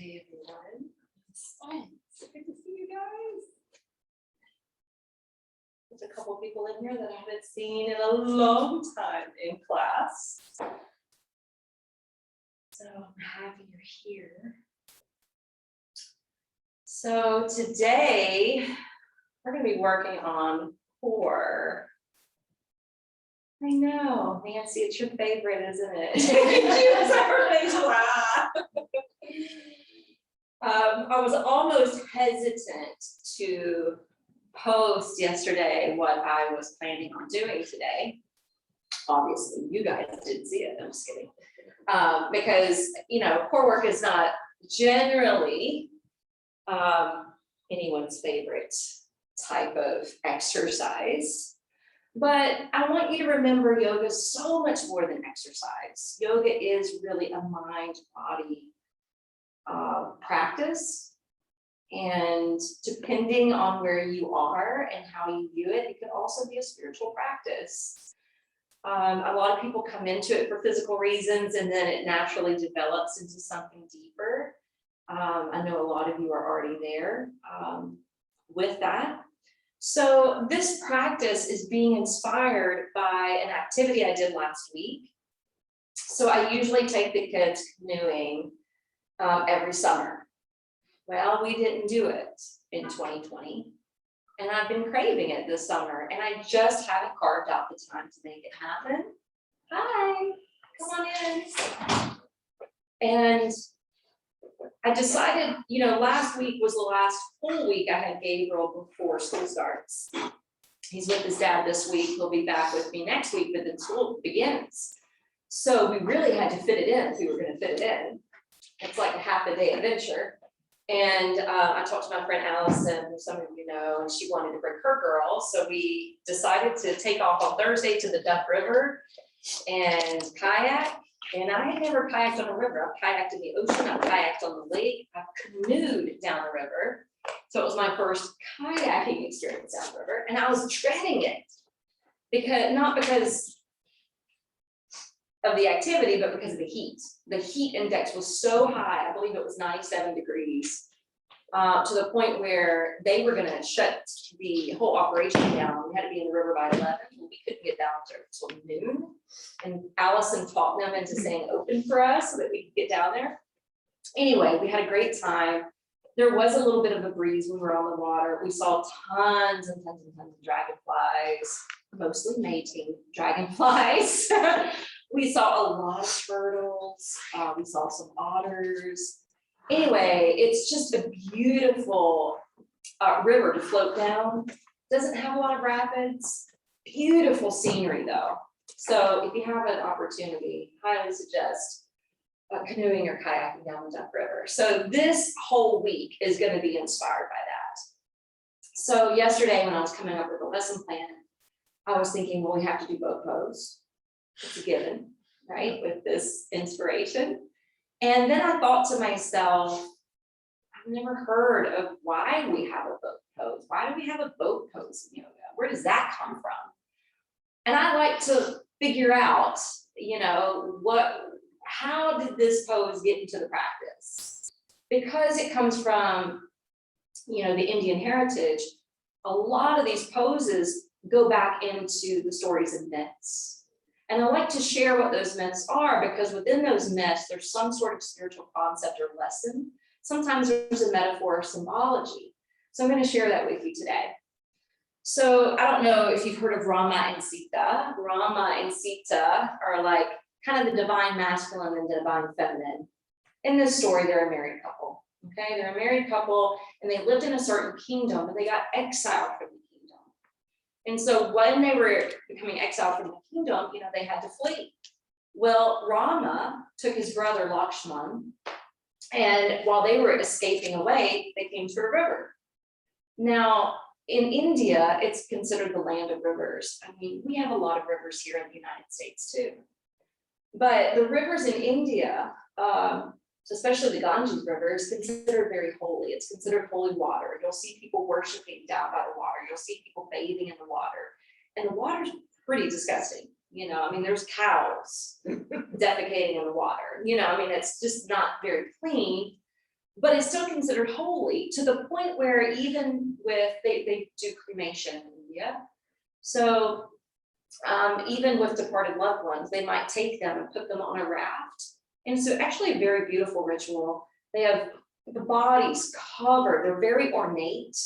day, everyone. So good to see you guys. There's a couple people in here that I haven't seen in a long time in class. So I'm happy you're here. So today we're going to be working on core. I know, Nancy, it's your favorite, isn't it? I was almost hesitant to post yesterday what I was planning on doing today. Obviously, you guys didn't see it. I'm just kidding. Because, core work is not generally anyone's favorite type of exercise. But I want you to remember yoga is so much more than exercise. Yoga is really a mind-body practice. And depending on where you are and how you view it, it could also be a spiritual practice. A lot of people come into it for physical reasons, and then it naturally develops into something deeper. I know a lot of you are already there with that. So this practice is being inspired by an activity I did last week. So I usually take the kids canoeing every summer. Well, we didn't do it in 2020, and I've been craving it this summer, and I just haven't carved out the time to make it happen. Hi, come on in. And I decided, last week was the last full week I had Gabriel before school starts. He's with his dad this week. He'll be back with me next week, but then school begins. So we really had to fit it in if we were going to fit it in. It's like a half a day adventure. And I talked to my friend Allison, who some of you know, and she wanted to bring her girls. So we decided to take off on Thursday to the Duck River and kayak. And I had never kayaked on a river. I've kayaked in the ocean, I've kayaked on the lake, I've canoed down the river. So it was my first kayaking experience down the river, and I was dreading it. Not because of the activity, but because of the heat. The heat index was so high, I believe it was 97 degrees, to the point where they were gonna shut the whole operation down. We had to be in the river by 11, and we couldn't get down until noon. And Allison talked them into staying open for us so that we could get down there. Anyway, we had a great time. There was a little bit of a breeze when we were on the water. We saw tons and tons and tons of dragonflies, mostly mating dragonflies. We saw a lot of turtles. We saw some otters. Anyway, it's just a beautiful river to float down. Doesn't have a lot of rapids. Beautiful scenery though. So if you have an opportunity, highly suggest canoeing or kayaking down the Duck River. So this whole week is going to be inspired by that. So yesterday when I was coming up with a lesson plan, I was thinking, well, we have to do boat pose. It's a given, right? With this inspiration. And then I thought to myself, I've never heard of why we have a boat pose. Why do we have a boat pose in yoga? Where does that come from? And I like to figure out, how did this pose get into the practice? Because it comes from, the Indian heritage, a lot of these poses go back into the stories and myths. And I like to share what those myths are, because within those myths, there's some sort of spiritual concept or lesson. Sometimes there's a metaphor or symbology. So I'm going to share that with you today. So I don't know if you've heard of Rama and Sita. Rama and Sita are like kind of the divine masculine and the divine feminine. In this story, they're a married couple. Okay, they're a married couple, and they lived in a certain kingdom, but they got exiled from the kingdom. And so when they were becoming exiled from the kingdom, they had to flee. Well, Rama took his brother Lakshman, and while they were escaping away, they came to a river. Now, in India, it's considered the land of rivers. I mean, we have a lot of rivers here in the United States too. But the rivers in India, especially the Ganges River, is considered very holy. It's considered holy water. You'll see people worshiping down by the water. You'll see people bathing in the water. And the water's pretty disgusting. There's cows defecating in the water. It's just not very clean. but it's still considered holy, to the point where even with, they do cremation in India. So even with departed loved ones, they might take them and put them on a raft. And so actually a very beautiful ritual. They have the bodies covered, they're very ornate.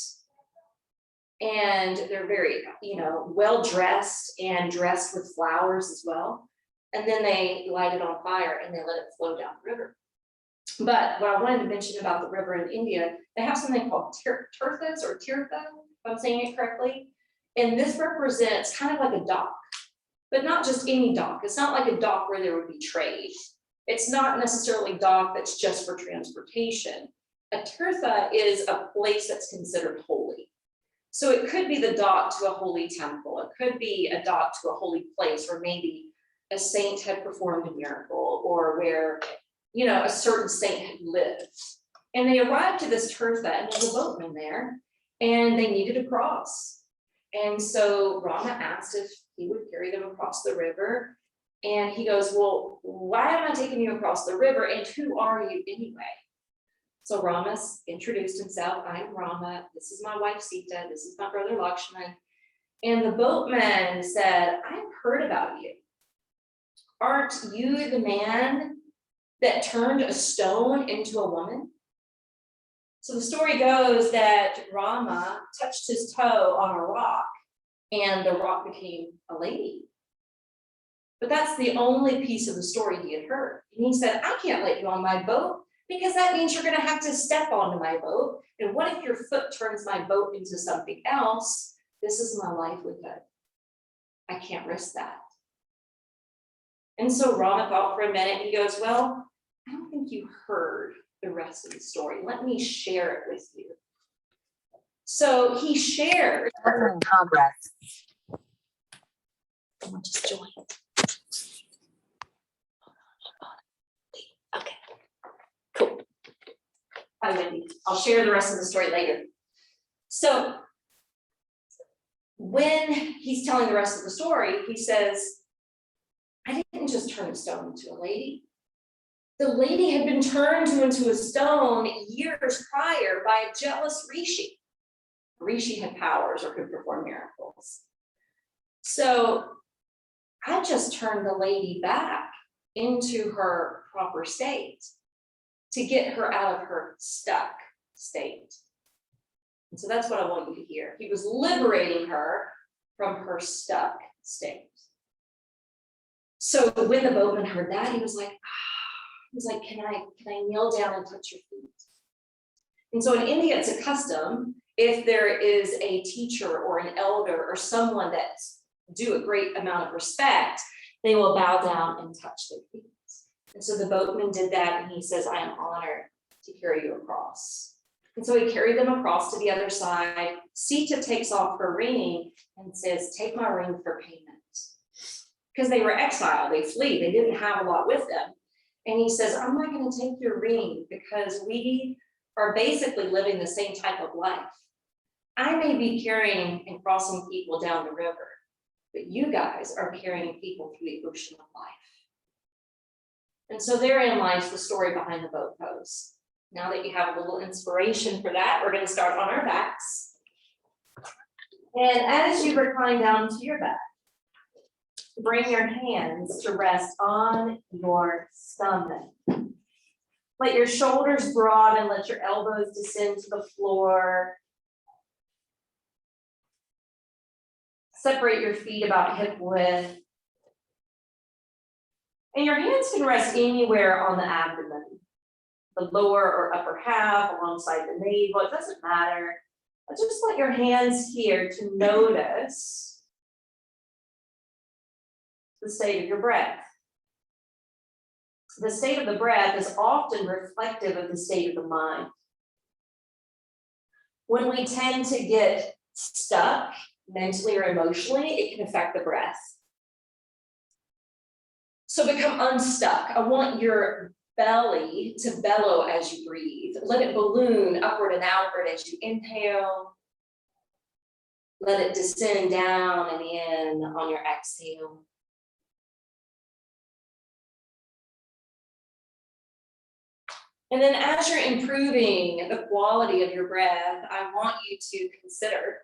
And they're very, well dressed and dressed with flowers as well. And then they light it on fire and they let it flow down the river. But what I wanted to mention about the river in India, they have something called tirthas or tirtha, if I'm saying it correctly. And this represents kind of like a dock, but not just any dock. It's not like a dock where there would be trade. It's not necessarily a dock that's just for transportation. A tirtha is a place that's considered holy. So it could be the dock to a holy temple. It could be a dock to a holy place where maybe a saint had performed a miracle, or where, a certain saint had lived. And they arrived to this tirtha and there's a boatman there and they needed to cross. And so Rama asked if he would carry them across the river. And he goes, well, why am I taking you across the river? And who are you anyway? So Rama introduced himself. I am Rama. This is my wife Sita. This is my brother Lakshman. And the boatman said, I've heard about you. Aren't you the man that turned a stone into a woman? So the story goes that Rama touched his toe on a rock and the rock became a lady. But that's the only piece of the story he had heard. And he said, I can't let you on my boat, because that means you're going to have to step onto my boat. And what if your foot turns my boat into something else? This is my livelihood. I can't risk that. And so Rama thought for a minute. He goes, well, I don't think you heard the rest of the story. Let me share it with you. So he shared. In progress. Someone just joined. Okay. Cool. Hi, Wendy. I'll share the rest of the story later. So when he's telling the rest of the story, he says, I didn't just turn a stone into a lady. The lady had been turned into a stone years prior by a jealous rishi. Rishi had powers or could perform miracles. So I just turned the lady back into her proper state to get her out of her stuck state. And so that's what I want you to hear. He was liberating her from her stuck state. So when the boatman heard that, he was like, can I kneel down and touch your feet? And so in India, it's a custom, if there is a teacher or an elder or someone that do a great amount of respect, they will bow down and touch their feet. And so the boatman did that, and he says, I am honored to carry you across. And so he carried them across to the other side. Sita takes off her ring and says, take my ring for payment. Because they were exiled, they flee, they didn't have a lot with them. And he says, I'm not going to take your ring because we are basically living the same type of life. I may be carrying and crossing people down the river, but you guys are carrying people through the ocean of life. And so therein lies the story behind the boat pose. Now that you have a little inspiration for that, we're going to start on our backs. And as you recline down to your back, bring your hands to rest on your stomach. Let your shoulders broaden, let your elbows descend to the floor. Separate your feet about hip width. And your hands can rest anywhere on the abdomen, the lower or upper half, alongside the navel, it doesn't matter. But just let your hands here to notice the state of your breath. The state of the breath is often reflective of the state of the mind. When we tend to get stuck mentally or emotionally, it can affect the breath. So become unstuck. I want your belly to bellow as you breathe. Let it balloon upward and outward as you inhale. Let it descend down and in on your exhale. And then as you're improving the quality of your breath, I want you to consider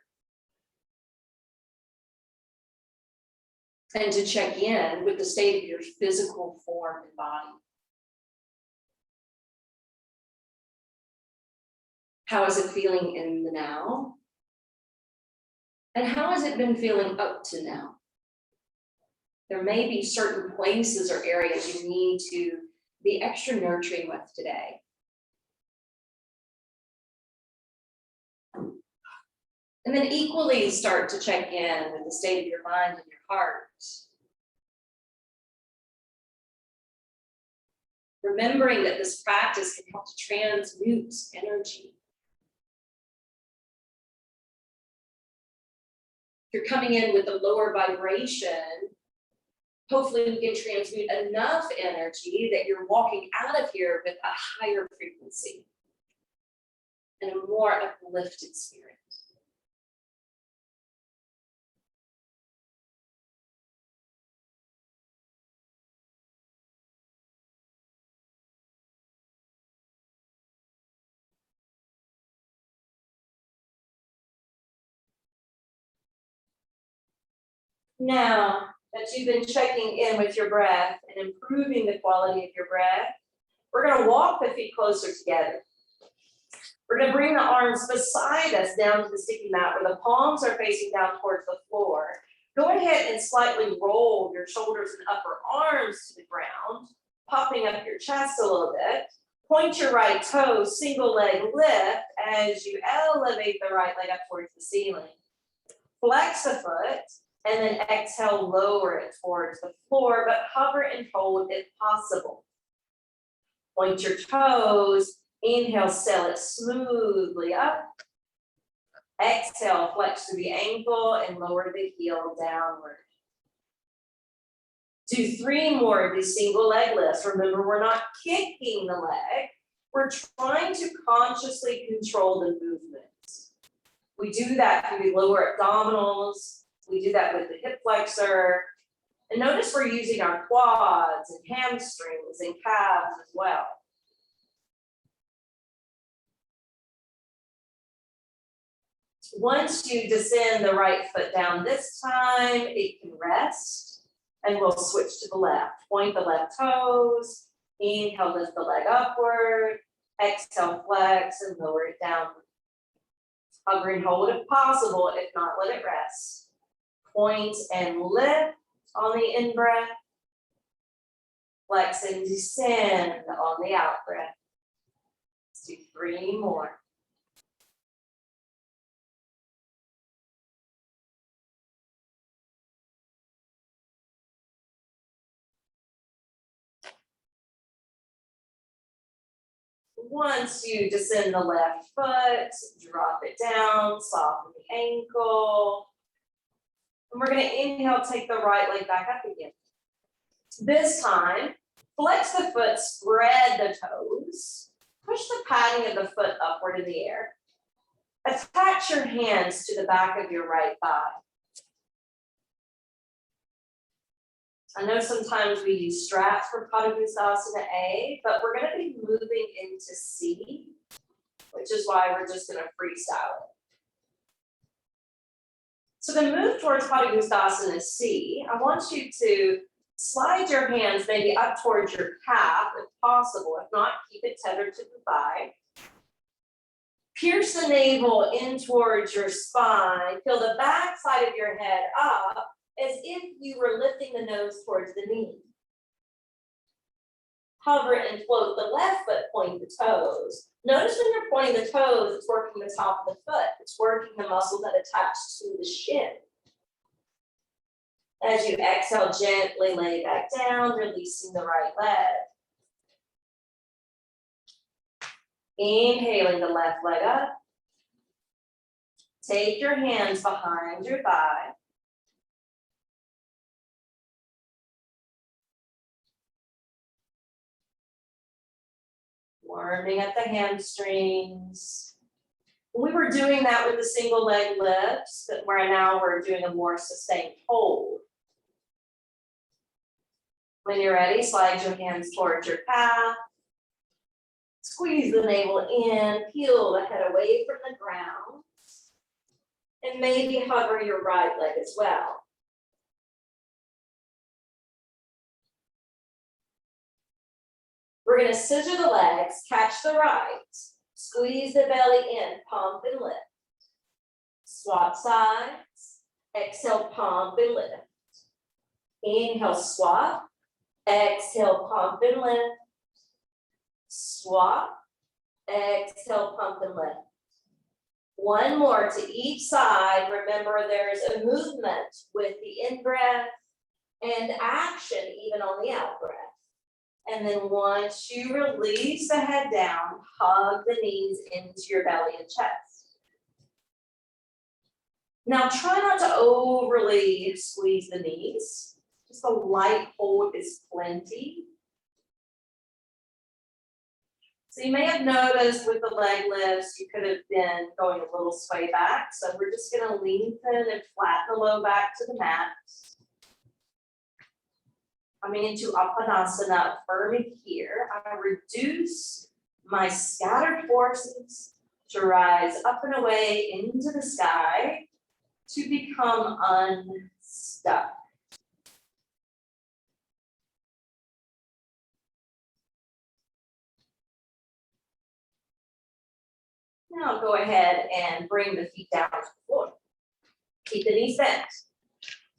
and to check in with the state of your physical form and body. How is it feeling in the now? And how has it been feeling up to now? There may be certain places or areas you need to be extra nurturing with today. And then equally start to check in with the state of your mind and your heart. Remembering that this practice can help to transmute energy. If you're coming in with a lower vibration, hopefully we can transmute enough energy that you're walking out of here with a higher frequency and a more uplifted spirit. Now that you've been checking in with your breath and improving the quality of your breath, we're going to walk the feet closer together. We're going to bring the arms beside us down to the sticky mat where the palms are facing down towards the floor. Go ahead and slightly roll your shoulders and upper arms to the ground, popping up your chest a little bit. Point your right toe, single leg lift as you elevate the right leg up towards the ceiling. Flex the foot. And then exhale, lower it towards the floor, but hover and hold if possible. Point your toes, inhale, sail it smoothly up. Exhale, flex through the ankle and lower the heel downward. Do 3 more of these single leg lifts. Remember, we're not kicking the leg. We're trying to consciously control the movement. We do that through the lower abdominals. We do that with the hip flexor. And notice we're using our quads and hamstrings and calves as well. Once you descend the right foot down this time, it can rest. And we'll switch to the left. Point the left toes. Inhale, lift the leg upward. Exhale, flex and lower it downward. Hover and hold if possible. If not, let it rest. Point and lift on the in-breath. Flex and descend on the out-breath. Let's do 3 more. Once you descend the left foot, drop it down, soften the ankle. And we're going to inhale, take the right leg back up again. This time, flex the foot, spread the toes. Push the padding of the foot upward in the air. Attach your hands to the back of your right thigh. I know sometimes we use straps for Padangusthasana A, but we're going to be moving into C, which is why we're just going to freestyle it. So to move towards Padangusthasana C, I want you to slide your hands maybe up towards your calf if possible. If not, keep it tethered to the thigh. Pierce the navel in towards your spine. Feel the back side of your head up as if you were lifting the nose towards the knee. Hover and float the left foot, point the toes. Notice when you're pointing the toes, it's working the top of the foot. It's working the muscle that attach to the shin. As you exhale, gently lay back down, releasing the right leg. Inhaling the left leg up. Take your hands behind your thigh. Warming at the hamstrings. We were doing that with the single leg lifts, but where now we're doing a more sustained hold. When you're ready, slide your hands towards your calf. Squeeze the navel in, peel the head away from the ground, and maybe hover your right leg as well. We're going to scissor the legs, catch the right, squeeze the belly in, pump and lift. Swap sides, exhale, pump and lift. Inhale, swap, exhale, pump and lift. Swap, exhale, pump and lift. One more to each side. Remember, there's a movement with the in-breath and action even on the out-breath. And then once you release the head down, hug the knees into your belly and chest. Now try not to overly squeeze the knees. Just a light hold is plenty. So you may have noticed with the leg lifts, you could have been going a little sway back. So we're just going to lengthen and flatten the low back to the mat. Coming into Uttanasana, affirming here, I reduce my scattered forces to rise up and away into the sky to become unstuck. Now go ahead and bring the feet down to the floor. Keep the knees bent.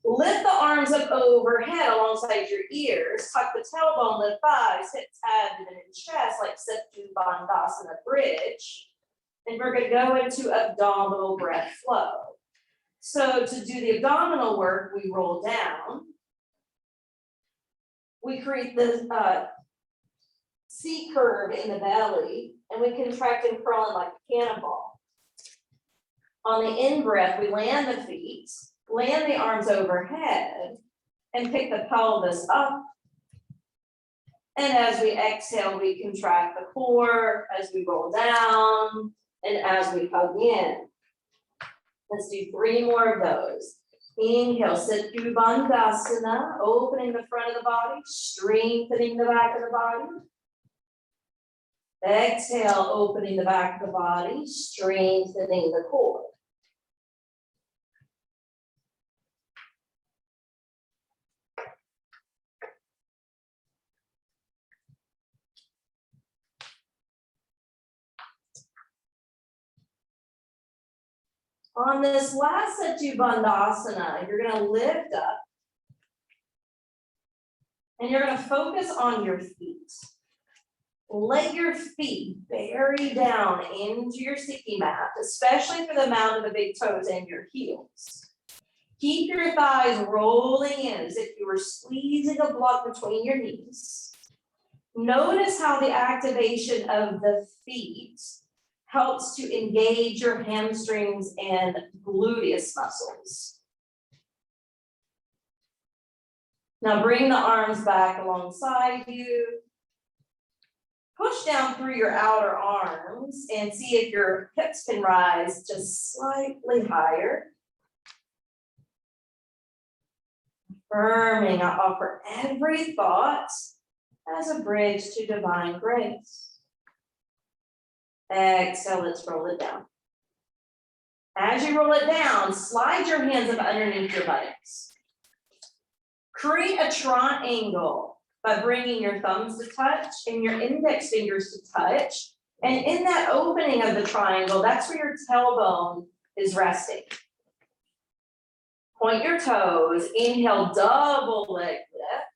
Lift the arms up overhead alongside your ears. Tuck the tailbone, the thighs, hips, abdomen, and chest like Setu Bandhasana bridge. And we're going to go into abdominal breath flow. So to do the abdominal work, we roll down. We create the C curve in the belly, and we contract and curl in like a cannonball. On the in-breath, we land the feet. Land the arms overhead and pick the pelvis up. And as we exhale, we contract the core as we roll down and as we hug in. Let's do 3 more of those. Inhale, Setu Bandhasana, opening the front of the body, strengthening the back of the body. Exhale, opening the back of the body, strengthening the core. On this last Setu Bandhasana, you're going to lift up and you're going to focus on your feet. Let your feet bury down into your sticky mat, especially for the mound of the big toes and your heels. Keep your thighs rolling in as if you were squeezing a block between your knees. Notice how the activation of the feet helps to engage your hamstrings and gluteus muscles. Now bring the arms back alongside you. Push down through your outer arms and see if your hips can rise just slightly higher. Affirming, I offer every thought as a bridge to divine grace. Exhale, let's roll it down. As you roll it down, slide your hands up underneath your buttocks. Create a triangle by bringing your thumbs to touch and your index fingers to touch. And in that opening of the triangle, that's where your tailbone is resting. Point your toes. Inhale, double leg lift.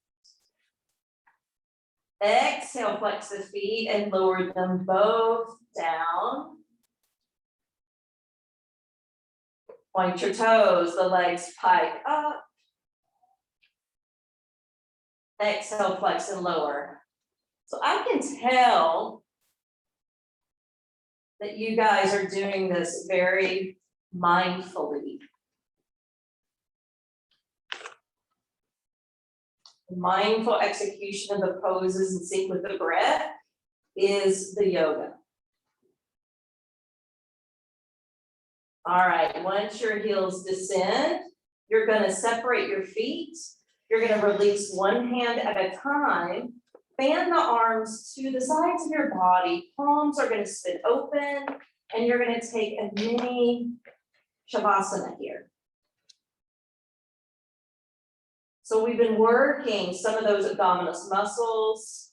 Exhale, flex the feet and lower them both down. Point your toes, the legs pike up. Exhale, flex and lower. So I can tell that you guys are doing this very mindfully. Mindful execution of the poses in sync with the breath is the yoga. All right, once your heels descend, you're going to separate your feet. You're going to release one hand at a time Fan the arms to the sides of your body. Palms are going to spin open, and you're going to take a mini Shavasana here. So we've been working some of those abdominal muscles,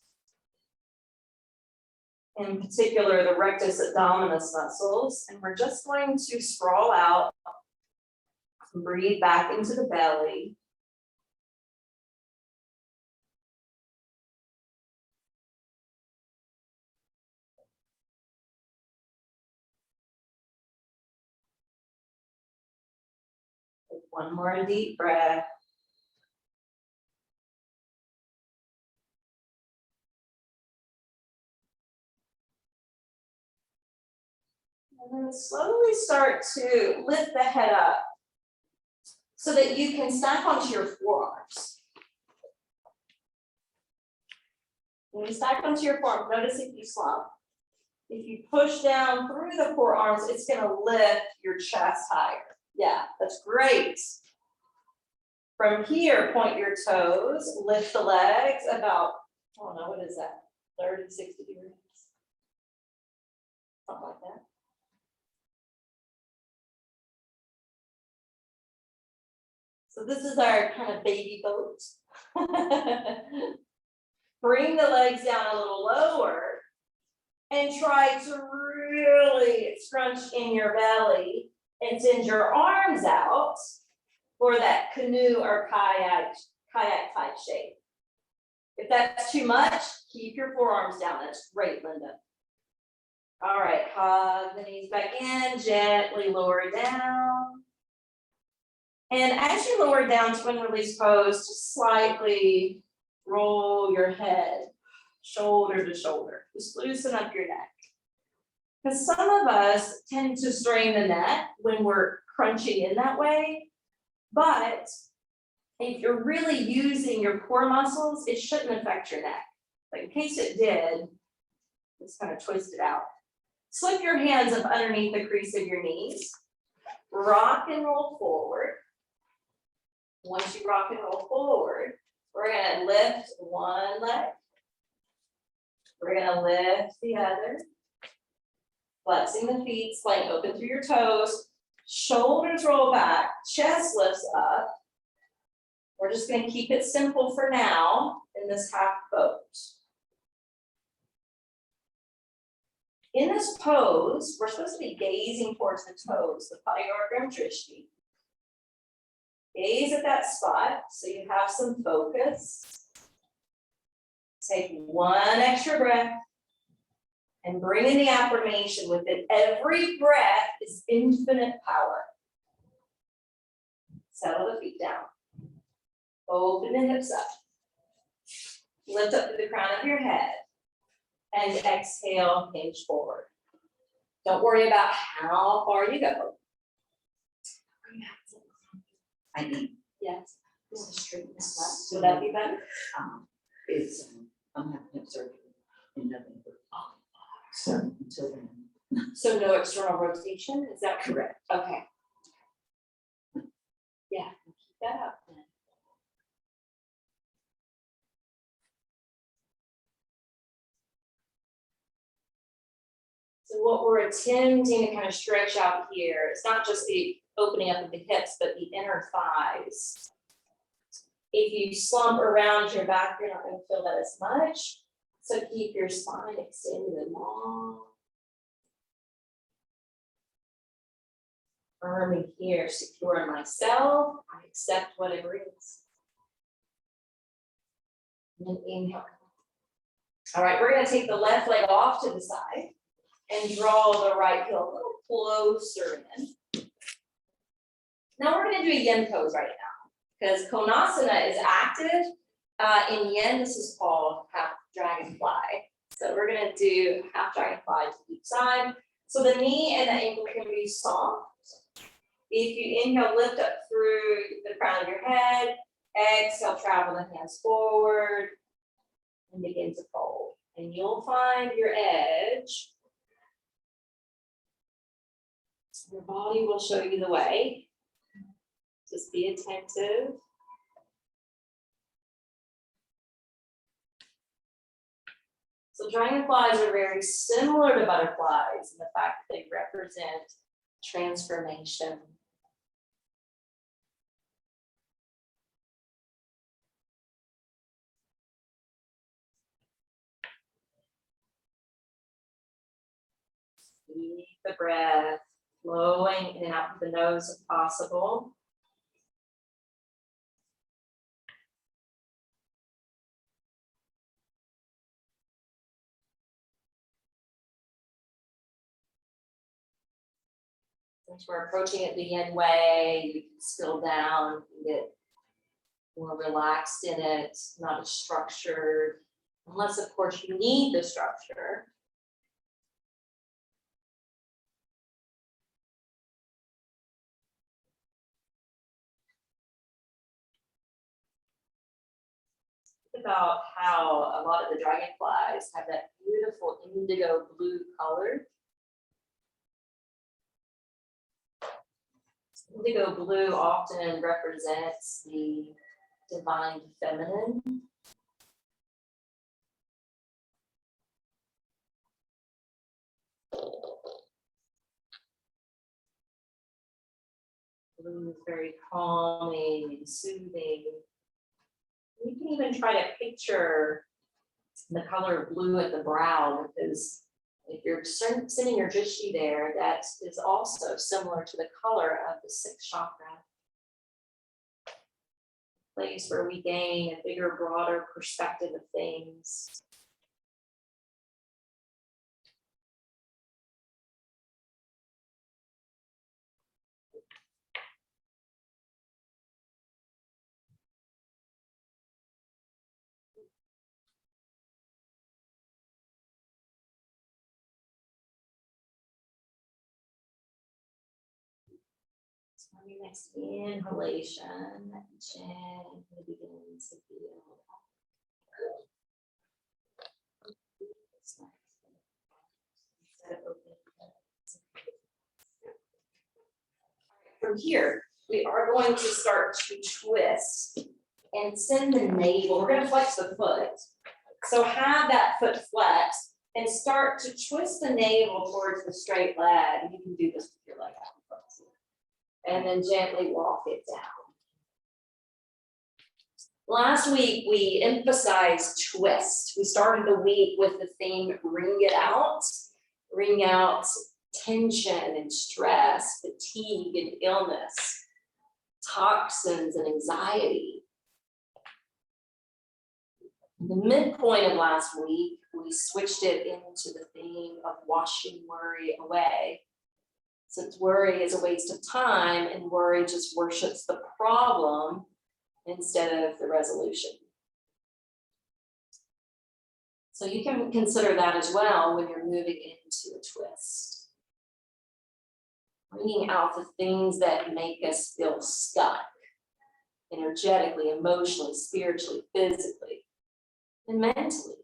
in particular the rectus abdominis muscles, and we're just going to sprawl out and breathe back into the belly. Take one more deep breath. And then slowly start to lift the head up so that you can stack onto your forearms. When you stack onto your forearms, notice if you slump. If you push down through the forearms, it's going to lift your chest higher. Yeah, that's great. From here, point your toes, lift the legs about, I don't know, what is that? 30, 60 degrees. Something like that. So this is our kind of baby boat. Bring the legs down a little lower and try to really scrunch in your belly and send your arms out for that canoe or kayak type shape. If that's too much, keep your forearms down. That's great, Linda. All right, hug the knees back in, gently lower down. And as you lower down to twin release pose, just slightly roll your head, shoulder to shoulder. Just loosen up your neck. Because some of us tend to strain the neck when we're crunching in that way. But if you're really using your core muscles, it shouldn't affect your neck. But in case it did, just kind of twist it out. Slip your hands up underneath the crease of your knees. Rock and roll forward. Once you rock and roll forward, we're going to lift one leg. We're going to lift the other. Flexing the feet, splaying open through your toes. Shoulders roll back, chest lifts up. We're just going to keep it simple for now in this half boat. In this pose, we're supposed to be gazing towards the toes, the Padayurgram Drishti. Gaze at that spot so you have some focus. Take one extra breath and bring in the affirmation within every breath is infinite power. Settle the feet down. Open the hips up. Lift up to the crown of your head. And exhale, hinge forward. Don't worry about how far you go. I need, Yes. Just straighten this up. Would that be better? I'm having hip surgery in November. So until then. So no external rotation, is that Correct. Okay. Yeah, keep that up then. So what we're attempting to kind of stretch out here, it's not just the opening up of the hips, but the inner thighs. If you slump around your back, you're not going to feel that as much. So keep your spine extended and long. Firmly here, secure in myself. I accept whatever is. And then inhale. All right, we're going to take the left leg off to the side and draw the right heel a little closer in. Now we're going to do a yen pose right now because Konasana is active. In yen, this is called half dragonfly. So we're going to do half dragonfly to each side. So the knee and the ankle can be soft. If you inhale, lift up through the crown of your head. Exhale, travel the hands forward and begin to fold. And you'll find your edge. Your body will show you the way. Just be attentive. So dragonflies are very similar to butterflies in the fact that they represent transformation. Keep the breath flowing in and out through the nose if possible. Since we're approaching it the yin way, you can still down, you can get more relaxed in it, not as structured, unless of course you need the structure. Think about how a lot of the dragonflies have that beautiful indigo blue color. Indigo blue often represents the divine feminine. Blue is very calming and soothing. You can even try to picture the color of blue at the brow, because if you're sending your drishti there, that is also similar to the color of the sixth chakra. Place where we gain a bigger, broader perspective of things. On your next inhalation, gently begin to feel. From here, we are going to start to twist and send the navel. We're going to flex the foot. So have that foot flex and start to twist the navel towards the straight leg. You can do this with your leg out. And then gently walk it down. Last week, we emphasized twist. We started the week with the theme, wring out tension and stress, fatigue and illness, toxins and anxiety. The midpoint of last week, we switched it into the theme of washing worry away. Since worry is a waste of time and worry just worships the problem instead of the resolution. So you can consider that as well when you're moving into a twist. Bringing out the things that make us feel stuck, energetically, emotionally, spiritually, physically, and mentally.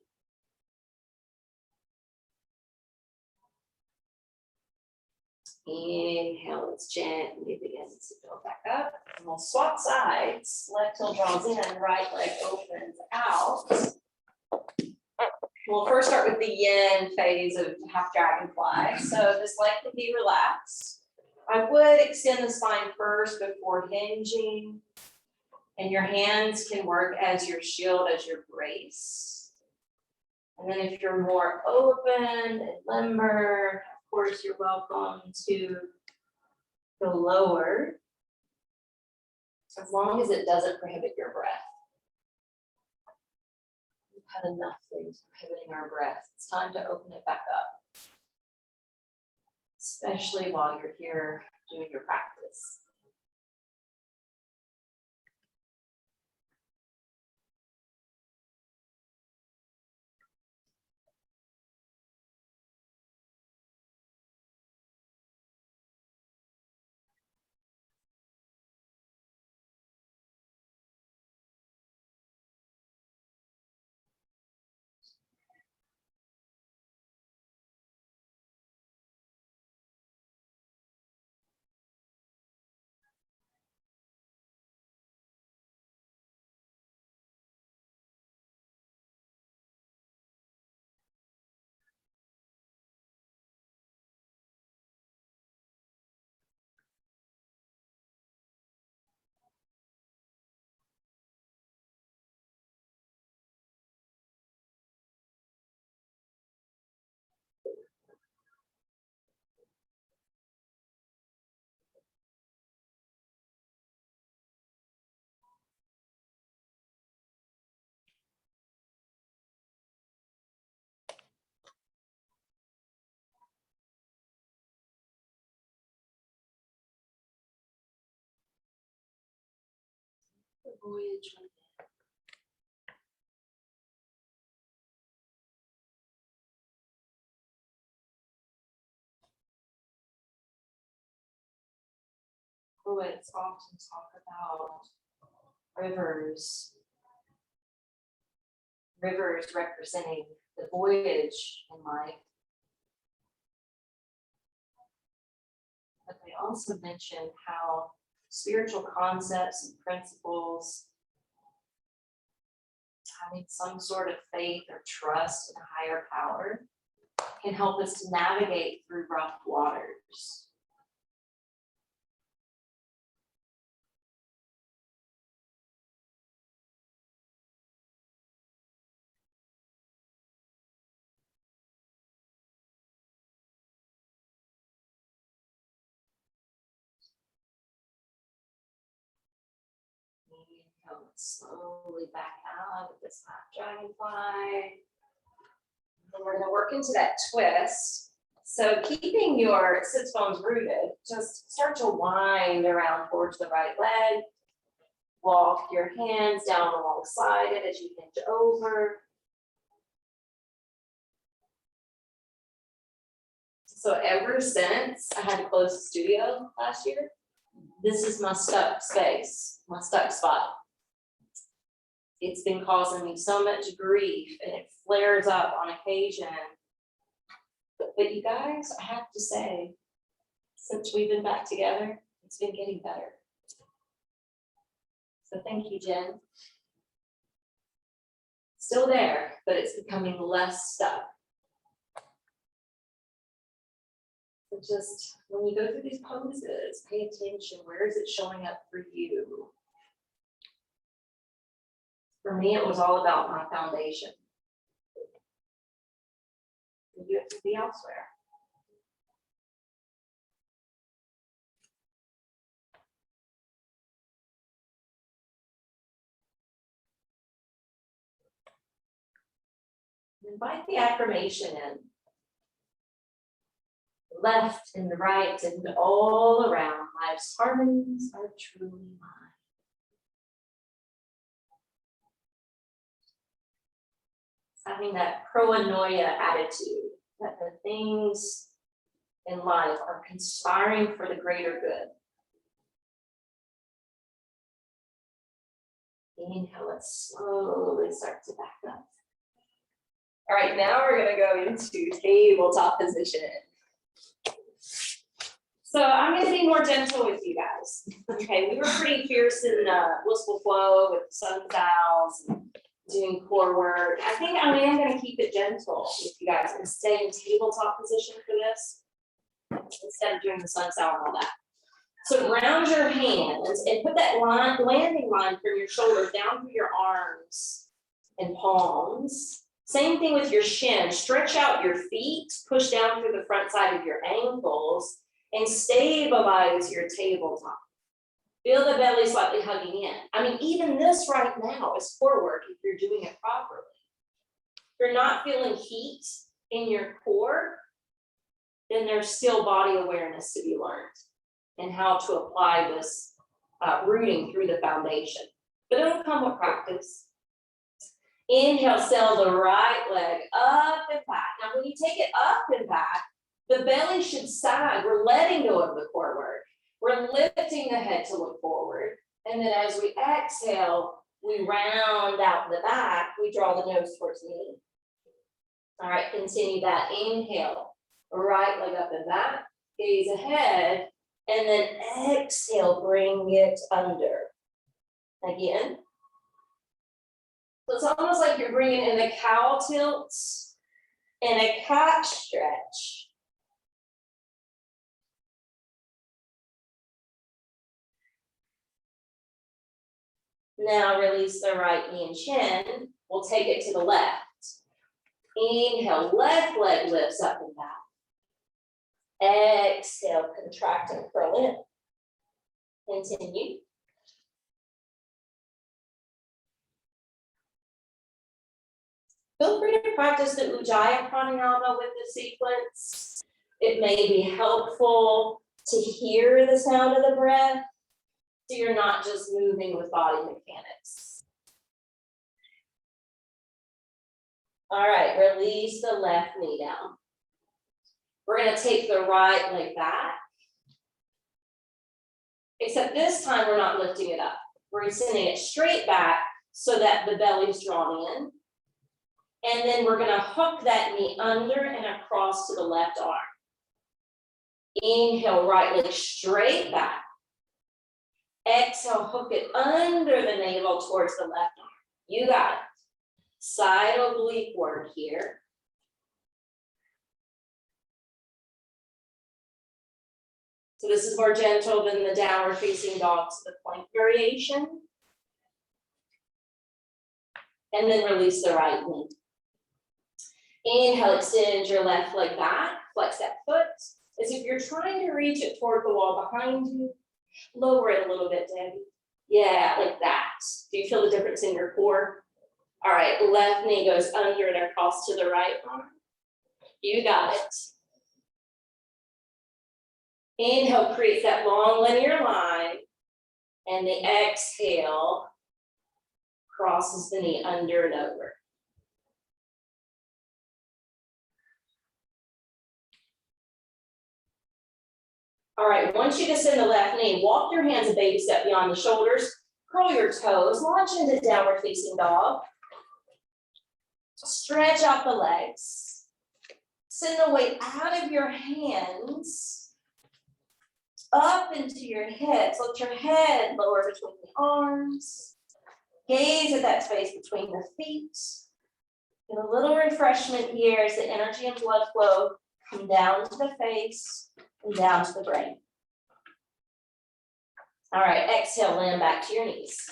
Inhale, let's gently begin to build back up. And we'll swap sides. Left heel draws in, right leg opens out. We'll first start with the yin phase of half dragonfly. So this leg can be relaxed. I would extend the spine first before hinging. And your hands can work as your shield, as your brace. And then if you're more open and limber, of course, you're welcome to go lower, as long as it doesn't prohibit your breath. We've had enough things prohibiting our breath. It's time to open it back up, especially while you're here doing your practice. The voyage within. Poets often talk about rivers representing the voyage in life. But they also mention how spiritual concepts and principles, having some sort of faith or trust in a higher power, can help us to navigate through rough waters. Inhale slowly back out with this half dragonfly. And we're going to work into that twist. So keeping your sits bones rooted, just start to wind around towards the right leg. Walk your hands down alongside it as you hinge over. So ever since I had to close the studio last year, this is my stuck space, my stuck spot. It's been causing me so much grief and it flares up on occasion. But you guys, I have to say, since we've been back together, it's been getting better. So thank you, Jen. Still there, but it's becoming less stuck. So just when you go through these poses, pay attention. Where is it showing up for you? For me, it was all about my foundation. You have to be elsewhere. Invite the affirmation in. The left and the right and all around. Life's harmonies are truly mine. Having that proanoia attitude that the things in life are conspiring for the greater good. Inhale and slowly start to back up. All right, now we're gonna go into tabletop position. So I'm gonna be more gentle with you guys. Okay, we were pretty fierce in blissful flow with sun towels and doing core work. I think I am gonna keep it gentle with you guys and stay in tabletop position for this instead of doing the sun towel and all that. So ground your hands and put that landing line from your shoulders down through your arms and palms. Same thing with your shin. Stretch out your feet, push down through the front side of your ankles, and stabilize your tabletop. Feel the belly slightly hugging in. I mean, even this right now is core work if you're doing it properly. If you're not feeling heat in your core, then there's still body awareness to be learned and how to apply this rooting through the foundation. But it'll come with practice. Inhale, sail the right leg up and back. Now, when you take it up and back, the belly should sag. We're letting go of the core work. We're lifting the head to look forward. And then as we exhale, we round out the back. We draw the nose towards the knee. All right, continue that. Inhale, right leg up and back. Gaze ahead. And then exhale, bring it under. Again. So it's almost like you're bringing in a cow tilt and a cat stretch. Now release the right knee and chin. We'll take it to the left. Inhale, left leg lifts up and back. Exhale, contract and curl in. Continue. Feel free to practice the Ujjayi pranayama with the sequence. It may be helpful to hear the sound of the breath, So you're not just moving with body mechanics. All right, release the left knee down. We're gonna take the right leg back. Except this time we're not lifting it up. We're sending it straight back so that the belly's drawn in. And then we're gonna hook that knee under and across to the left arm. Inhale, right leg straight back. Exhale, hook it under the navel towards the left arm. You got it. Side oblique work here. So this is more gentle than the downward facing dog to the plank variation. And then release the right knee. Inhale, extend your left leg back, flex that foot, as if you're trying to reach it toward the wall behind you. Lower it a little bit, Debbie. Yeah, like that. Do you feel the difference in your core? All right, left knee goes under and across to the right arm. You got it. Inhale creates that long linear line, and the exhale crosses the knee under and over. All right, once you descend the left knee, walk your hands a baby step beyond the shoulders, curl your toes, launch into downward facing dog. Stretch out the legs. Send the weight out of your hands, up into your hips. Let your head lower between the arms. Gaze at that space between the feet. Get a little refreshment here as the energy and blood flow come down to the face and down to the brain. All right, exhale, land back to your knees.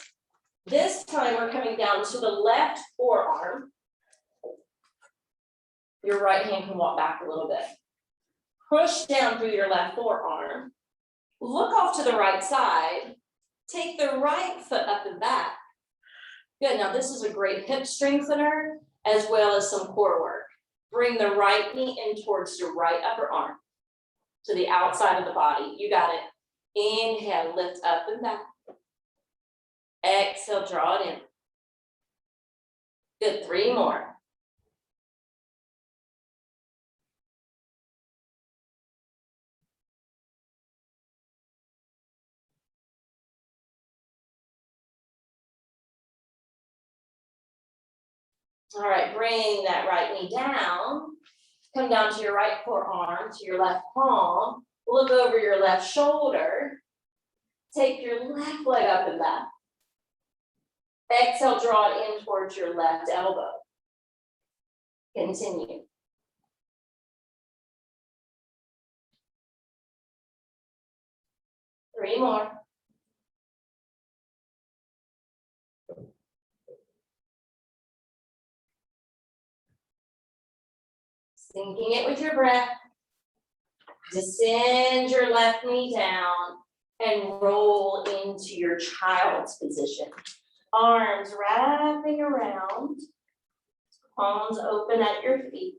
This time we're coming down to the left forearm. Your right hand can walk back a little bit. Push down through your left forearm. Look off to the right side. Take the right foot up and back. Good, now this is a great hip strengthener as well as some core work. Bring the right knee in towards your right upper arm to the outside of the body. You got it. Inhale, lift up and back. Exhale, draw it in. Good, 3 more. All right, bring that right knee down. Come down to your right forearm, to your left palm. Look over your left shoulder. Take your left leg up and back. Exhale, draw it in towards your left elbow. Continue. Three more. Sinking it with your breath. Descend your left knee down and roll into your child's position. Arms wrapping around, palms open at your feet.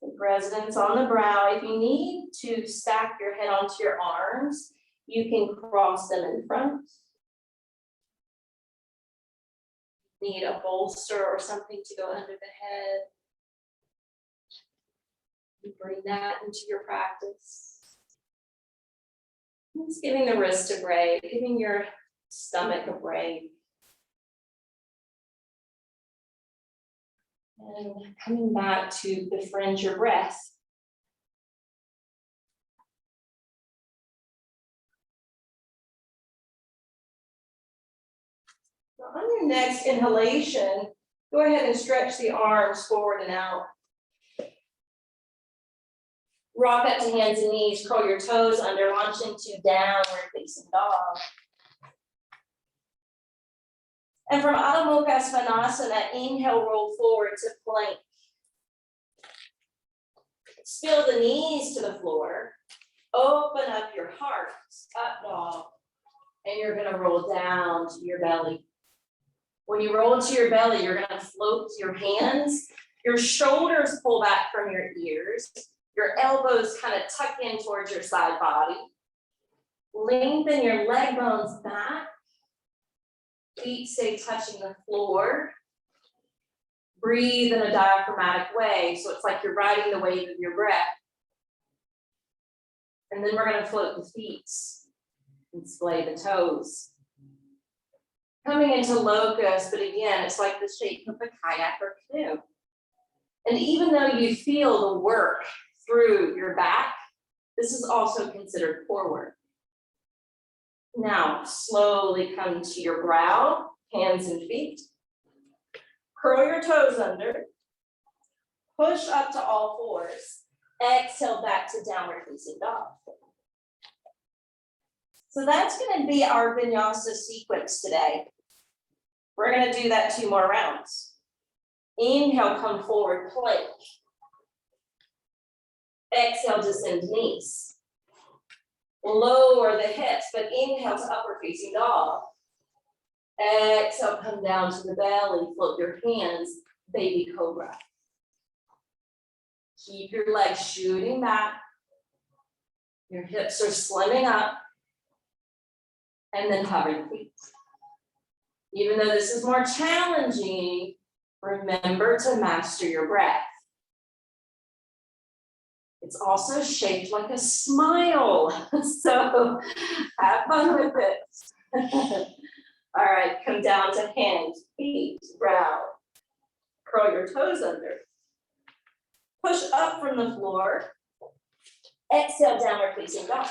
The residence on the brow. If you need to stack your head onto your arms, you can cross them in front. Need a bolster or something to go under the head. Bring that into your practice. Just giving the wrist a break, giving your stomach a break. And coming back to befriend your breath. Now on your next inhalation, go ahead and stretch the arms forward and out. Rock up to hands and knees, curl your toes under, launch into downward facing dog. And from Adho Mukha Svanasana, inhale, roll forward to plank. Spill the knees to the floor. Open up your heart, up dog. And you're gonna roll down to your belly. When you roll to your belly, you're gonna float your hands. Your shoulders pull back from your ears. Your elbows kind of tuck in towards your side body. Lengthen your leg bones back. Feet stay touching the floor. Breathe in a diaphragmatic way, so it's like you're riding the wave of your breath. And then we're going to float the feet and splay the toes. Coming into locust, but again, it's like the shape of a kayak or canoe. And even though you feel the work through your back, this is also considered core work. Now, slowly come to your brow, hands and feet. Curl your toes under. Push up to all fours. Exhale back to downward facing dog. So that's going to be our vinyasa sequence today. We're going to do that 2 more rounds. Inhale, come forward, plank. Exhale, descend knees. Lower the hips, but inhale to upward facing dog. Exhale, come down to the belly, float your hands, baby cobra. Keep your legs shooting back. Your hips are slimming up. And then hover the feet. Even though this is more challenging, remember to master your breath. It's also shaped like a smile, so have fun with it. All right, come down to hands, feet, brow. Curl your toes under. Push up from the floor. Exhale, downward facing dog.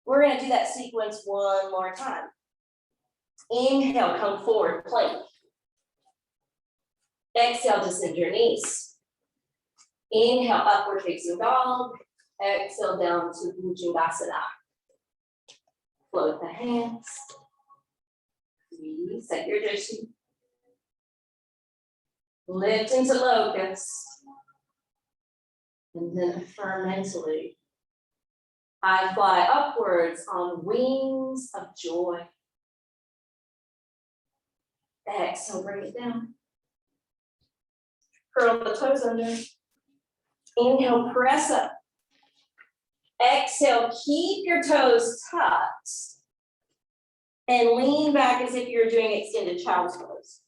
We're going to do that sequence 1 more time. Inhale, come forward, plank. Exhale, descend your knees. Inhale, upward facing dog. Exhale, down to Bhujangasana. Float the hands. Reset your drishti. Lift into locust. And then affirm mentally. I fly upwards on wings of joy. Exhale, bring it down. Curl the toes under. Inhale, press up. Exhale, keep your toes tucked. And lean back as if you're doing extended child's pose.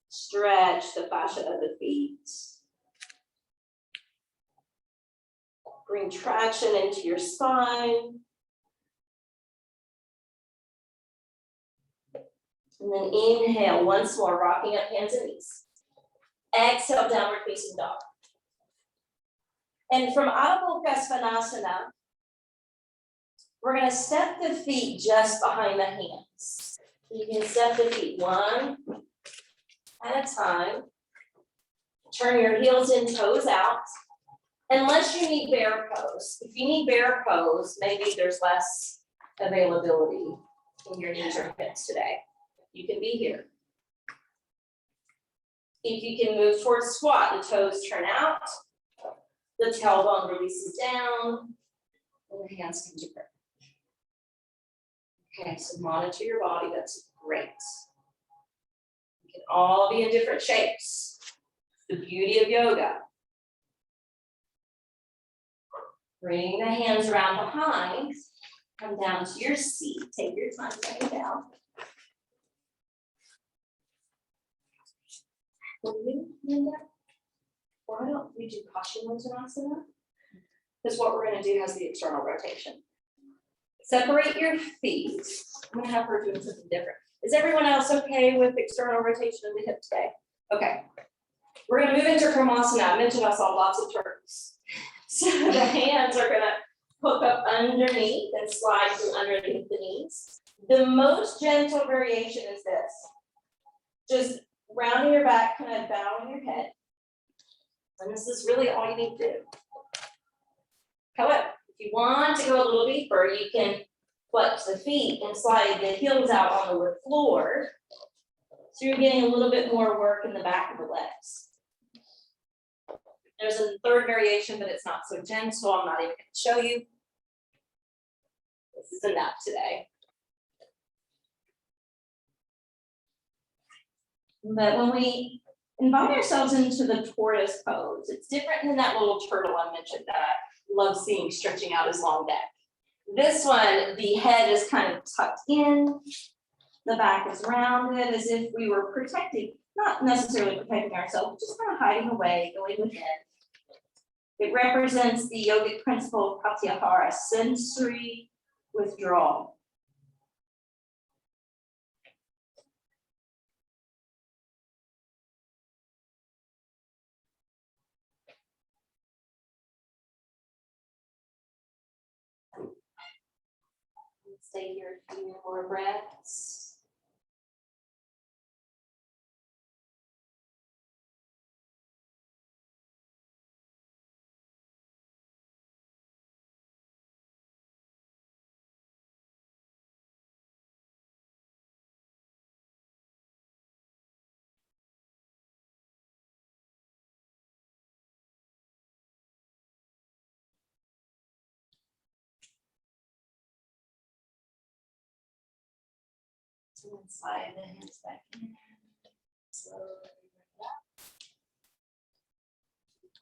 Stretch the fascia of the feet. Bring traction into your spine. And then inhale once more, rocking up hands and knees. Exhale, downward facing dog. And from Adho Mukha Svanasana, we're going to step the feet just behind the hands. You can step the feet 1 at a time. Turn your heels in, toes out. Unless you need bear pose. If you need bear pose, maybe there's less availability in your knees or hips today. You can be here. If you can move towards squat, the toes turn out, the tailbone releases down, and the hands come to grip. Okay, so monitor your body, that's great. You can all be in different shapes. The beauty of yoga. Bring the hands around behind, come down to your seat, take your time laying down. Linda, why don't we do Paschimottanasana? Because what we're going to do has the external rotation. Separate your feet. I'm going to have her doing something different. Is everyone else okay with external rotation of the hip today? Okay. We're going to move into Kramasana. I mentioned I saw lots of turtles. So the hands are going to hook up underneath and slide through underneath the knees. The most gentle variation is this. Just rounding your back, kind of bowing your head. And this is really all you need to do. However, if you want to go a little deeper, you can flex the feet and slide the heels out on the wood floor. So you're getting a little bit more work in the back of the legs. There's a third variation, but it's not so gentle. I'm not even going to show you. This is enough today. But when we invite ourselves into the tortoise pose, it's different than that little turtle I mentioned that I love seeing stretching out his long neck. This one, the head is kind of tucked in, the back is rounded as if we were protecting, not necessarily protecting ourselves, just kind of hiding away, going within. It represents the yogic principle of pratyahara, sensory withdrawal. Stay here a few more breaths. So slide the hands back in. Slowly bring it up.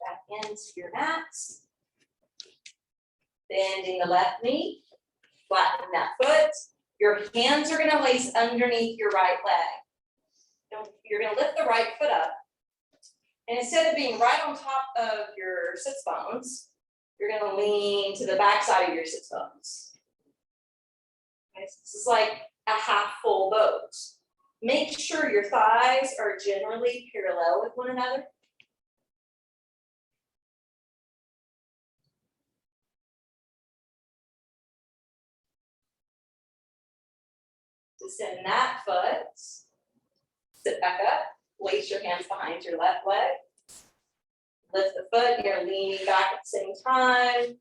Back into your mat. Bending the left knee, flattening that foot. Your hands are gonna place underneath your right leg. You're gonna lift the right foot up. And instead of being right on top of your sits bones, you're gonna lean to the back side of your sits bones. Okay, so this is like a half full boat. Make sure your thighs are generally parallel with one another. Descend that foot. Sit back up. Place your hands behind your left leg. Lift the foot. You're leaning back at the same time.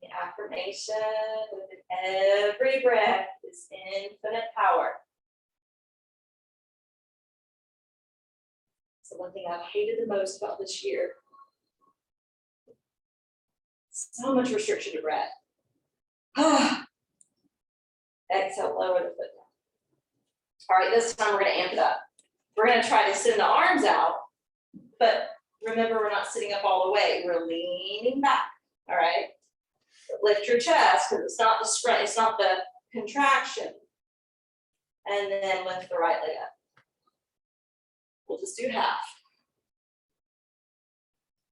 The affirmation with every breath is infinite power. So one thing I've hated the most about this year. So much restriction to breath. Exhale, lower the foot down. All right, this time we're gonna amp it up. We're gonna try to send the arms out, but remember we're not sitting up all the way. We're leaning back, all right? Lift your chest, because it's not the sprint, it's not the contraction. And then lift the right leg up. We'll just do half.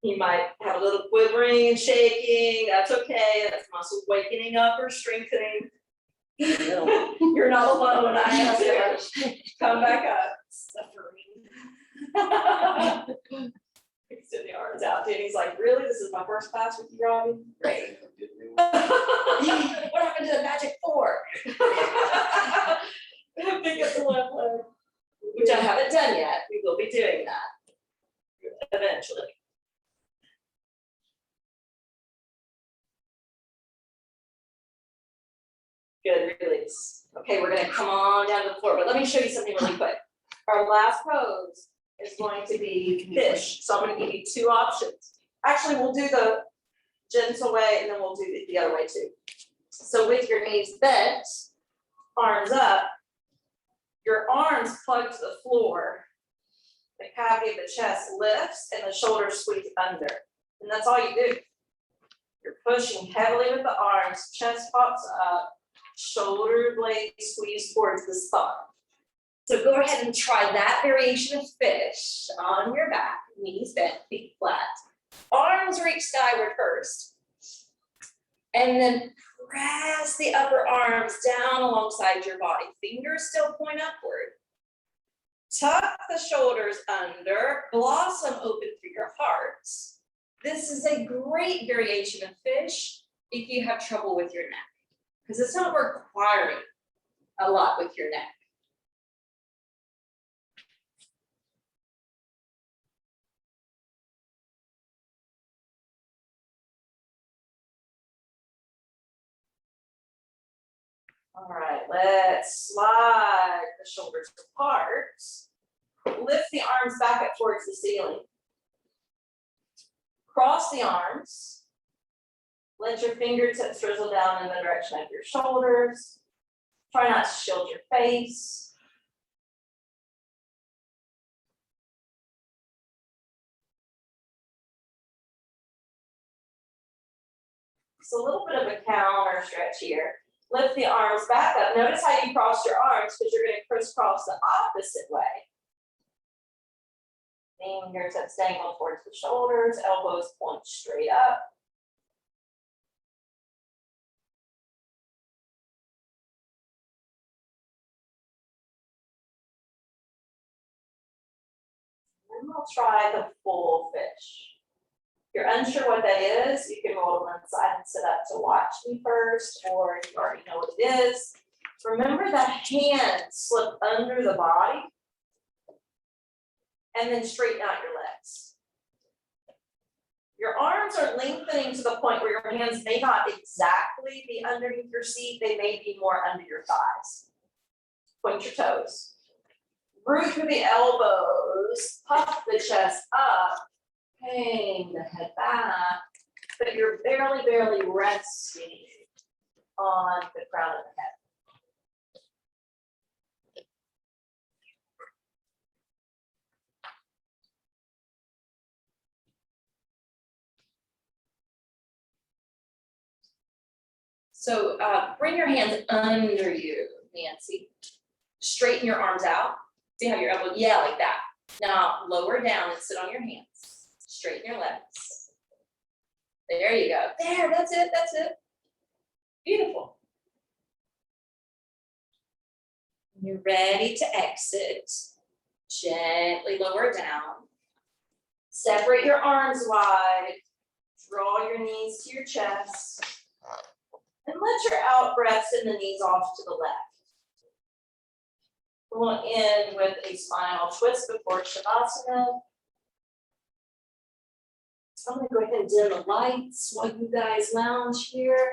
You might have a little quivering and shaking, that's okay, that's muscles wakening up or strengthening. You're not alone, I am too. Come back up. Suffering. Extend the arms out. Danny's like, really? This is my first class with you, Robbie? Great. What happened to the magic four? Pick up the left leg. Which I haven't done yet. We will be doing that eventually. Good, release. Okay, we're gonna come on down to the floor, but let me show you something really quick. Our last pose is going to be fish. So I'm gonna give you two options. Actually, we'll do the gentle way and then we'll do it the other way too. So with your knees bent, arms up, your arms plug to the floor, the cavity of the chest lifts and the shoulders squeeze under. And that's all you do. You're pushing heavily with the arms, chest pops up, shoulder blades squeeze towards the spine. So go ahead and try that variation of fish on your back, knees bent, feet flat. Arms reach skyward first. And then press the upper arms down alongside your body. Fingers still point upward. Tuck the shoulders under, blossom open through your heart. This is a great variation of fish if you have trouble with your neck, because it's not requiring a lot with your neck. All right, let's slide the shoulders apart. Lift the arms back up towards the ceiling. Cross the arms. Let your fingertips drizzle down in the direction of your shoulders. Try not to shield your face. So a little bit of a counter stretch here. Lift the arms back up. Notice how you cross your arms because you're going to crisscross the opposite way. Fingertips dangle towards the shoulders, elbows point straight up. And we'll try the full fish. If you're unsure what that is, you can roll to one side and sit up to watch me first, or you already know what it is. Remember that hands slip under the body and then straighten out your legs. Your arms are lengthening to the point where your hands may not exactly be underneath your seat, they may be more under your thighs. Point your toes. Root through the elbows, puff the chest up, hang the head back, but you're barely resting on the crown of the head. So bring your hands under you, Nancy. Straighten your arms out. See how your elbow, yeah, like that. Now lower down and sit on your hands. Straighten your legs. There you go. There, that's it, that's it. Beautiful. When you're ready to exit, gently lower down. Separate your arms wide. Draw your knees to your chest. And let your out breath send the knees off to the left. We'll end with a spinal twist before Shavasana. So I'm going to go ahead and dim the lights while you guys lounge here.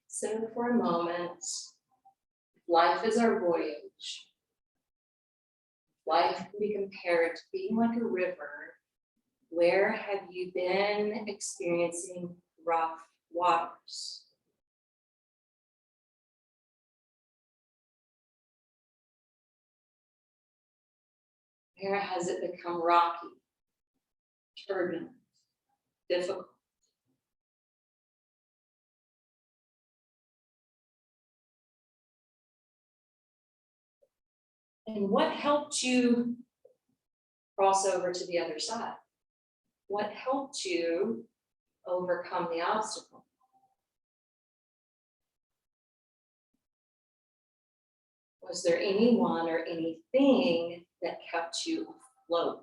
Sit for a moment. Life is our voyage. Life can be compared to being like a river. Where have you been experiencing rough waters? Where has it become rocky, turbulent, difficult? And what helped you cross over to the other side? What helped you overcome the obstacle? Was there anyone or anything that kept you afloat?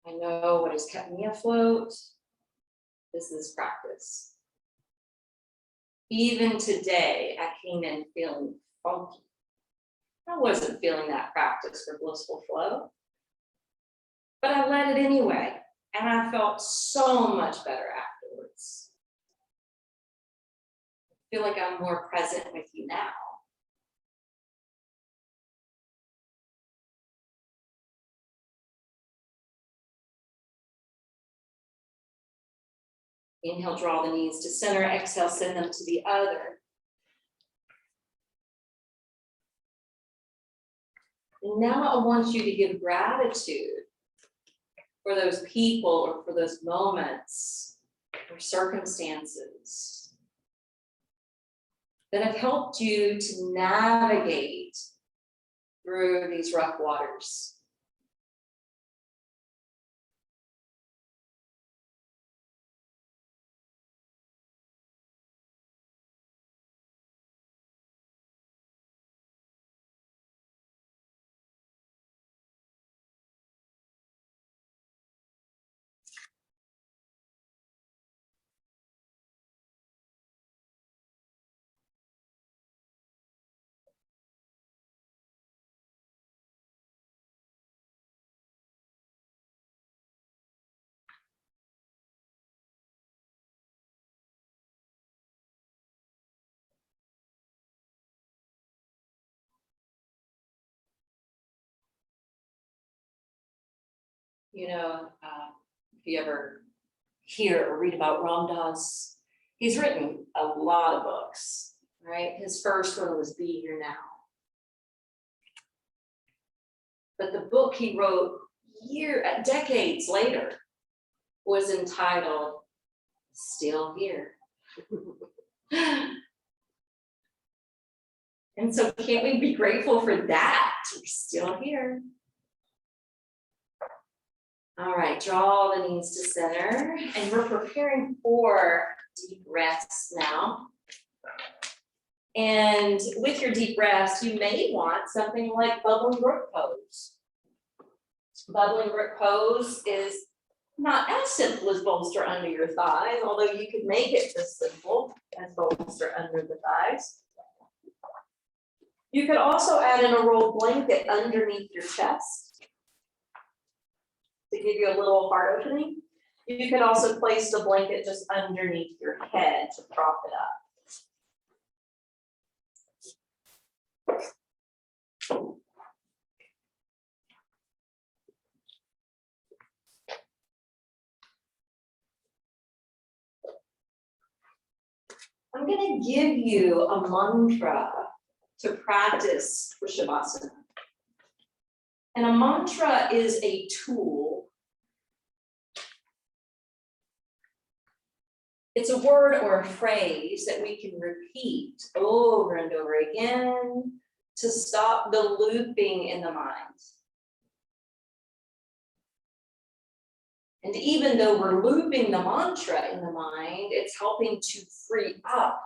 I know what has kept me afloat. This is practice. Even today, I came in feeling funky. I wasn't feeling that practice for blissful flow, but I let it anyway, and I felt so much better afterwards. I feel like I'm more present with you now. Inhale, draw the knees to center. Exhale, send them to the other. And now I want you to give gratitude for those people or for those moments or circumstances that have helped you to navigate through these rough waters. You know, if you ever hear or read about Ram Dass, he's written a lot of books, right? His first one was Be Here Now. But the book he wrote decades later was entitled Still Here. And so can't we be grateful for that? We're still here. All right, draw the knees to center, and we're preparing for deep rests now. And with your deep rest, you may want something like bubbling brook pose. Bubbling brook pose is not as simple as bolster under your thighs, although you could make it as simple as bolster under the thighs. You could also add in a rolled blanket underneath your chest to give you a little heart opening. You could also place the blanket just underneath your head to prop it up. I'm going to give you a mantra to practice for Shavasana. And a mantra is a tool. It's a word or a phrase that we can repeat over and over again to stop the looping in the mind. And even though we're looping the mantra in the mind, it's helping to free up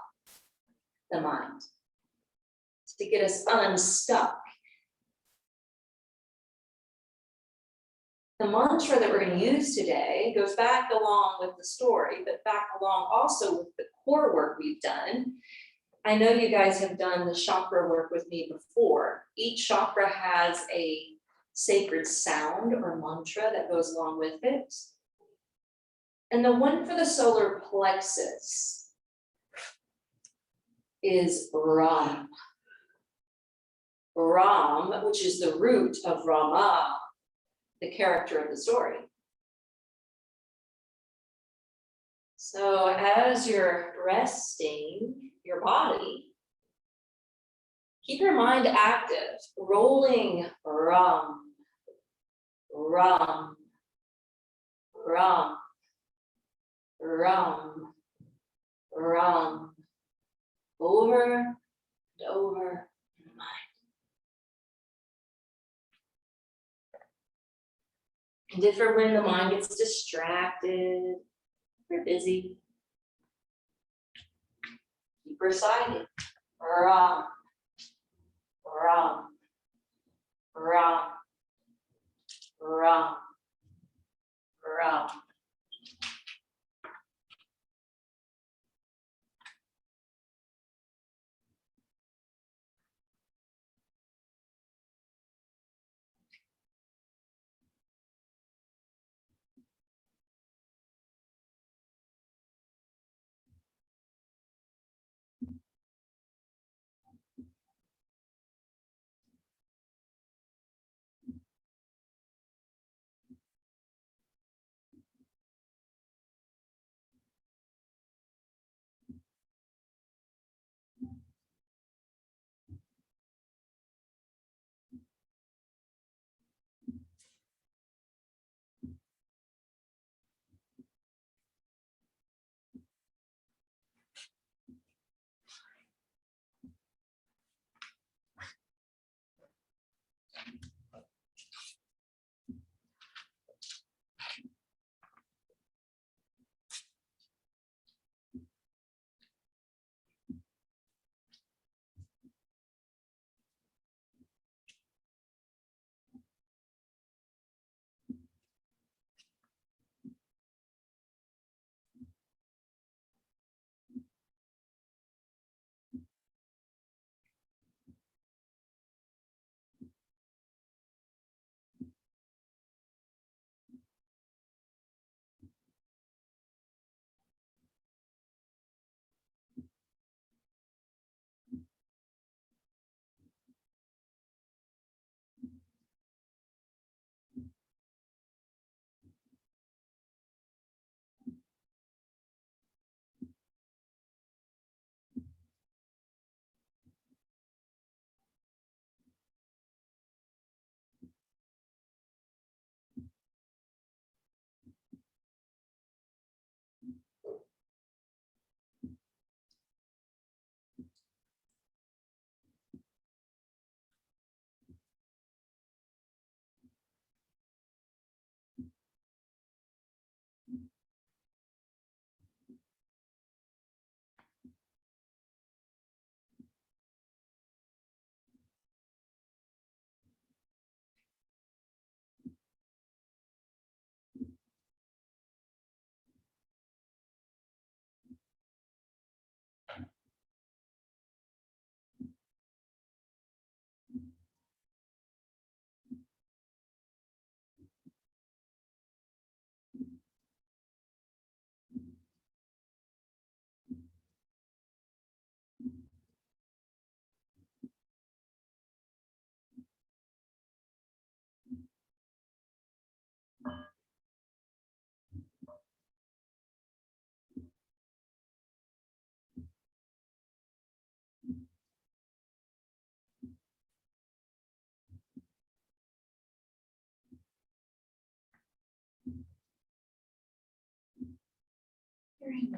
the mind, to get us unstuck. The mantra that we're going to use today goes back along with the story, but back along also with the core work we've done. I know you guys have done the chakra work with me before. Each chakra has a sacred sound or mantra that goes along with it. And the one for the solar plexus is Ram. Ram, which is the root of Rama, the character of the story. So as you're resting your body, keep your mind active, rolling Ram, Ram, Ram, Ram, Ram, over and over in the mind. And if or when the mind gets distracted, we're busy, keep reciting Ram, Ram, Ram, Ram, Ram.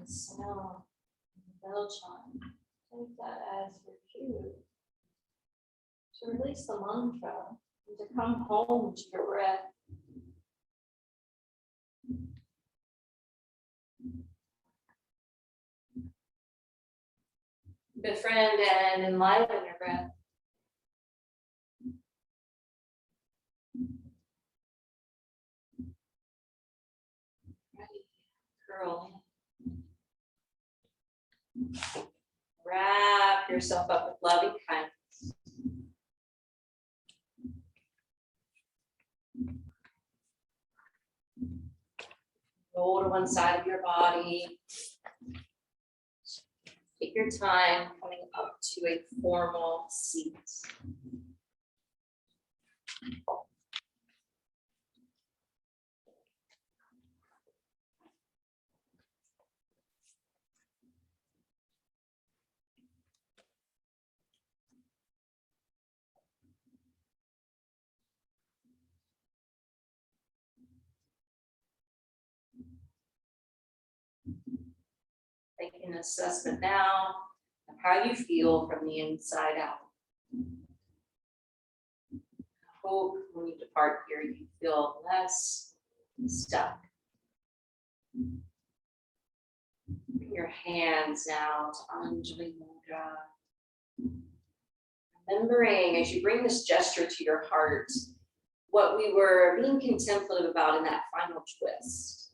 smell the bell chime. Take that as your cue to release the mantra and to come home to your breath. Befriend and enliven your breath. Curl. Wrap yourself up with loving kindness. Roll to one side of your body. Take your time coming up to a formal seat. Take an assessment now of how you feel from the inside out. I hope when you depart here, you feel less stuck. Bring your hands now to Anjali Mudra. Remembering as you bring this gesture to your heart, what we were being contemplative about in that final twist.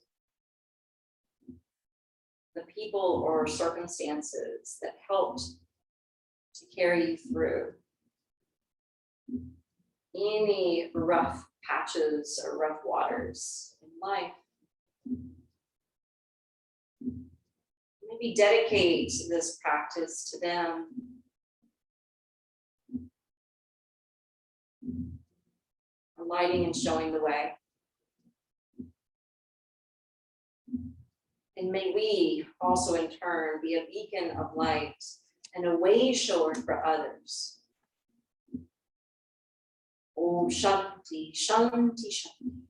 The people or circumstances that helped to carry you through any rough patches or rough waters in life. Maybe dedicate this practice to them. Lighting and showing the way. And may we also in turn be a beacon of light and a way shower for others. Om Shanti, Shanti, Shanti.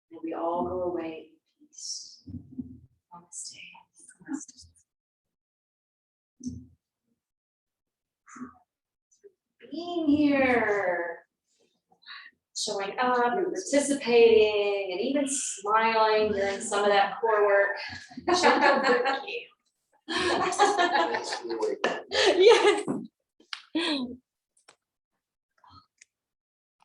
May we all go away in peace. Namaste. Namaste. Being here. Showing up and participating and even smiling during some of that core work. Thank you. Yes.